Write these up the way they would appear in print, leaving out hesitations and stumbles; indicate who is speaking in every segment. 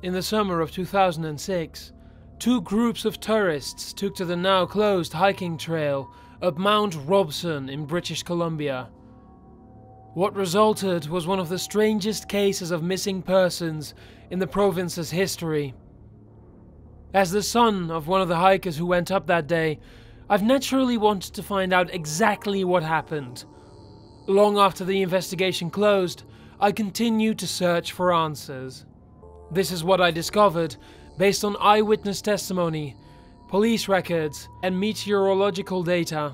Speaker 1: In the summer of 2006, two groups of tourists took to the now closed hiking trail up Mount Robson in British Columbia. What resulted was one of the strangest cases of missing persons in the province's history. As the son of one of the hikers who went up that day, I've naturally wanted to find out exactly what happened. Long after the investigation closed, I continued to search for answers. This is what I discovered based on eyewitness testimony, police records, and meteorological data.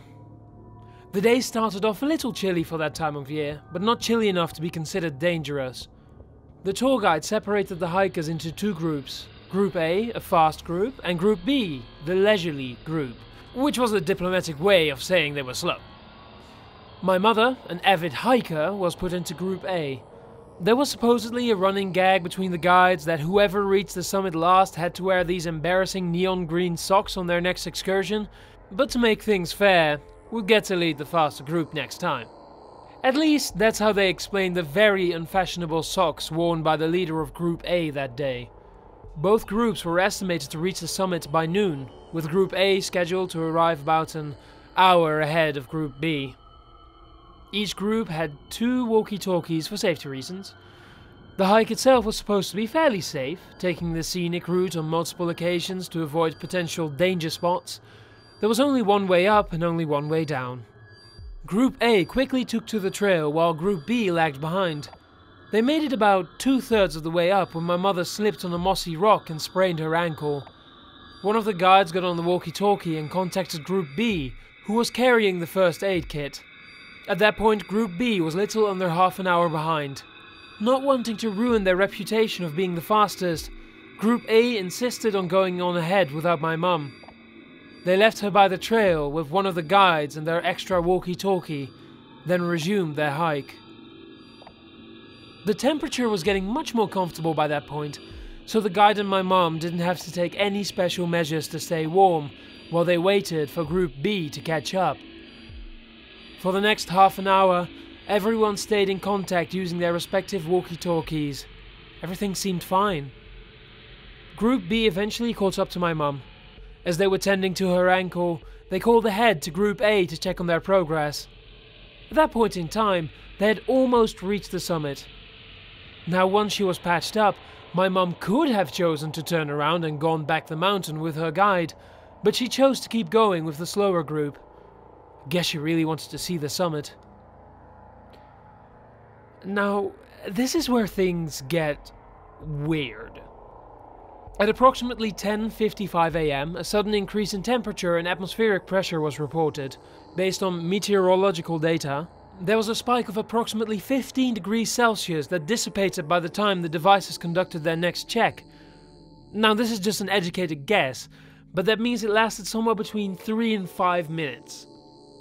Speaker 1: The day started off a little chilly for that time of year, but not chilly enough to be considered dangerous. The tour guide separated the hikers into two groups. Group A, a fast group, and Group B, the leisurely group, which was a diplomatic way of saying they were slow. My mother, an avid hiker, was put into Group A. There was supposedly a running gag between the guides that whoever reached the summit last had to wear these embarrassing neon green socks on their next excursion, but to make things fair, we'd get to lead the faster group next time. At least, that's how they explained the very unfashionable socks worn by the leader of Group A that day. Both groups were estimated to reach the summit by noon, with Group A scheduled to arrive about an hour ahead of Group B. Each group had 2 walkie-talkies for safety reasons. The hike itself was supposed to be fairly safe, taking the scenic route on multiple occasions to avoid potential danger spots. There was only one way up and only one way down. Group A quickly took to the trail while Group B lagged behind. They made it about 2/3 of the way up when my mother slipped on a mossy rock and sprained her ankle. One of the guides got on the walkie-talkie and contacted Group B, who was carrying the first aid kit. At that point, Group B was little under half an hour behind. Not wanting to ruin their reputation of being the fastest, Group A insisted on going on ahead without my mum. They left her by the trail with one of the guides and their extra walkie-talkie, then resumed their hike. The temperature was getting much more comfortable by that point, so the guide and my mom didn't have to take any special measures to stay warm while they waited for Group B to catch up. For the next half an hour, everyone stayed in contact using their respective walkie-talkies. Everything seemed fine. Group B eventually caught up to my mum. As they were tending to her ankle, they called ahead to Group A to check on their progress. At that point in time, they had almost reached the summit. Now, once she was patched up, my mum could have chosen to turn around and gone back the mountain with her guide, but she chose to keep going with the slower group. Guess she really wanted to see the summit. Now, this is where things get weird. At approximately 10:55 AM, a sudden increase in temperature and atmospheric pressure was reported. Based on meteorological data, there was a spike of approximately 15 degrees Celsius that dissipated by the time the devices conducted their next check. Now, this is just an educated guess, but that means it lasted somewhere between 3 and 5 minutes.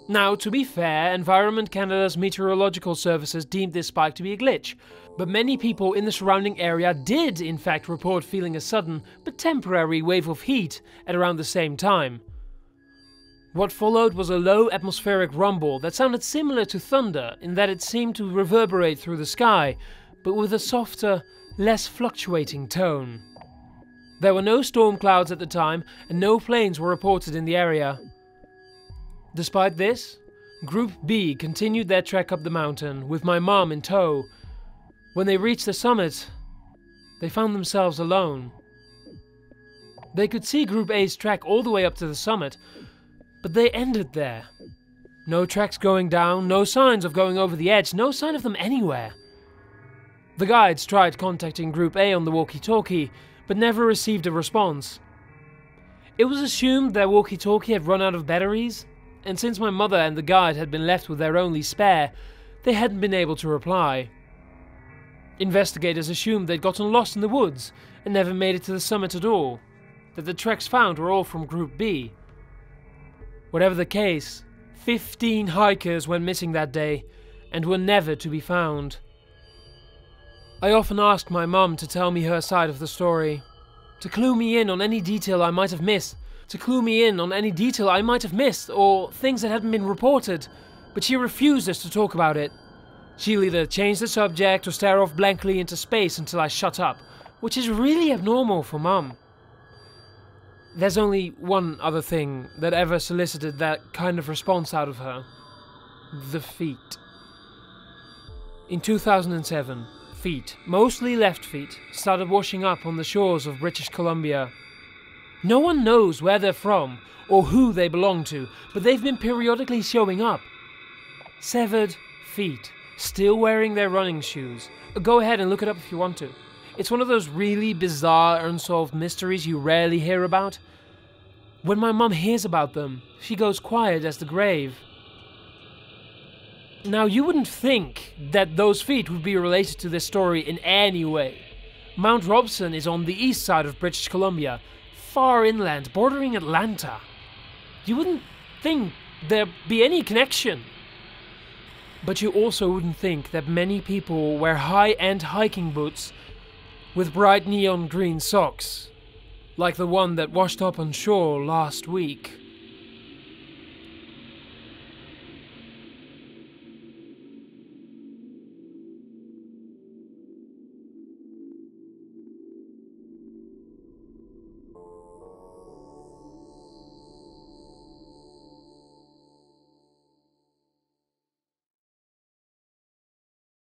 Speaker 1: Now, to be fair, Environment Canada's meteorological services deemed this spike to be a glitch, but many people in the surrounding area did in fact report feeling a sudden but temporary wave of heat at around the same time. What followed was a low atmospheric rumble that sounded similar to thunder in that it seemed to reverberate through the sky, but with a softer, less fluctuating tone. There were no storm clouds at the time, and no planes were reported in the area. Despite this, Group B continued their trek up the mountain, with my mom in tow. When they reached the summit, they found themselves alone. They could see Group A's track all the way up to the summit, but they ended there. No tracks going down, no signs of going over the edge, no sign of them anywhere. The guides tried contacting Group A on the walkie-talkie, but never received a response. It was assumed their walkie-talkie had run out of batteries, and since my mother and the guide had been left with their only spare, they hadn't been able to reply. Investigators assumed they'd gotten lost in the woods and never made it to the summit at all, that the tracks found were all from Group B. Whatever the case, 15 hikers went missing that day and were never to be found. I often asked my mum to tell me her side of the story, to clue me in on any detail I might have missed, or things that hadn't been reported, but she refused us to talk about it. She'll either change the subject or stare off blankly into space until I shut up, which is really abnormal for Mum. There's only one other thing that ever solicited that kind of response out of her. The feet. In 2007, feet, mostly left feet, started washing up on the shores of British Columbia. No one knows where they're from or who they belong to, but they've been periodically showing up. Severed feet, still wearing their running shoes. Go ahead and look it up if you want to. It's one of those really bizarre, unsolved mysteries you rarely hear about. When my mum hears about them, she goes quiet as the grave. Now, you wouldn't think that those feet would be related to this story in any way. Mount Robson is on the east side of British Columbia, far inland, bordering Atlanta. You wouldn't think there'd be any connection. But you also wouldn't think that many people wear high-end hiking boots with bright neon green socks, like the one that washed up on shore last week.